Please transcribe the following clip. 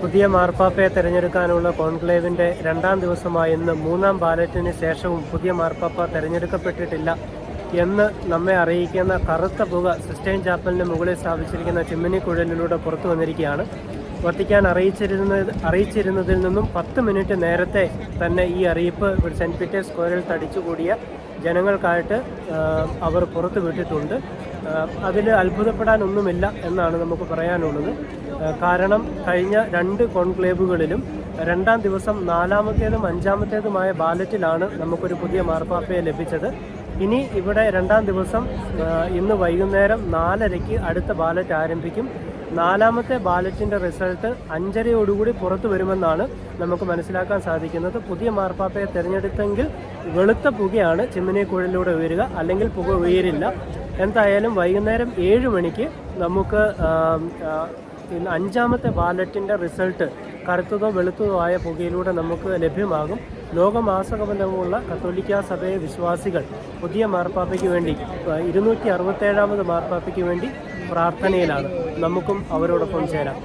പുതിയ മാർപ്പാപ്പയെ തെരഞ്ഞെടുക്കാനുള്ള കോൺക്ലേവിൻ്റെ രണ്ടാം ദിവസമായ ഇന്ന് മൂന്നാം ബാലറ്റിന് ശേഷവും പുതിയ മാർപ്പാപ്പ തെരഞ്ഞെടുക്കപ്പെട്ടിട്ടില്ല എന്ന് നമ്മെ അറിയിക്കുന്ന കറുത്ത പുക സിസ്റ്റൈൻ ചാപ്പലിന് മുകളിൽ സ്ഥാപിച്ചിരിക്കുന്ന ചിമ്മിനി കുഴലിലൂടെ പുറത്തു വന്നിരിക്കുകയാണ്. വത്തിക്കാൻ അറിയിച്ചിരുന്നതിൽ നിന്നും 10 മിനിറ്റ് നേരത്തെ തന്നെ ഈ അറിയിപ്പ് സെൻറ്റ് പീറ്റേഴ്സ് സ്ക്വയറിൽ തടിച്ചുകൂടിയ ജനങ്ങൾക്കായിട്ട് അവർ പുറത്തു വിട്ടിട്ടുണ്ട്. അതിൽ അത്ഭുതപ്പെടാനൊന്നുമില്ല എന്നാണ് നമുക്ക് പറയാനുള്ളത്. കാരണം കഴിഞ്ഞ 2 കോൺക്ലേവുകളിലും രണ്ടാം ദിവസം 4ാമത്തേതും 5ാമത്തേതുമായ ബാലറ്റിലാണ് നമുക്കൊരു പുതിയ മാർപ്പാപ്പയെ ലഭിച്ചത്. ഇനി ഇവിടെ രണ്ടാം ദിവസം ഇന്ന് വൈകുന്നേരം 4:30-ക്ക് അടുത്ത ബാലറ്റ് ആരംഭിക്കും. 4ാമത്തെ ബാലറ്റിൻ്റെ റിസൾട്ട് 5:30യോടുകൂടി പുറത്തു വരുമെന്നാണ് നമുക്ക് മനസ്സിലാക്കാൻ സാധിക്കുന്നത്. പുതിയ മാർപ്പാപ്പയെ തിരഞ്ഞെടുത്തെങ്കിൽ വെളുത്ത പുകയാണ് ചിമ്മിനി കുഴലിലൂടെ ഉയരുക, അല്ലെങ്കിൽ പുക ഉയരില്ല. എന്തായാലും വൈകുന്നേരം 7 മണിക്ക് നമുക്ക് 5ാമത്തെ ബാലറ്റിൻ്റെ റിസൾട്ട് കറുത്തതോ വെളുത്തതോ ആയ പുകയിലൂടെ നമുക്ക് ലഭ്യമാകും. ലോകമാസകലമുള്ള കത്തോലിക്ക സഭയെ വിശ്വാസികൾ പുതിയ മാർപ്പാപ്പയ്ക്ക് വേണ്ടി 267ാമത് മാർപ്പാപ്പയ്ക്ക് വേണ്ടി പ്രാർത്ഥനയിലാണ്. നമുക്കും അവരോടൊപ്പം ചേരാം.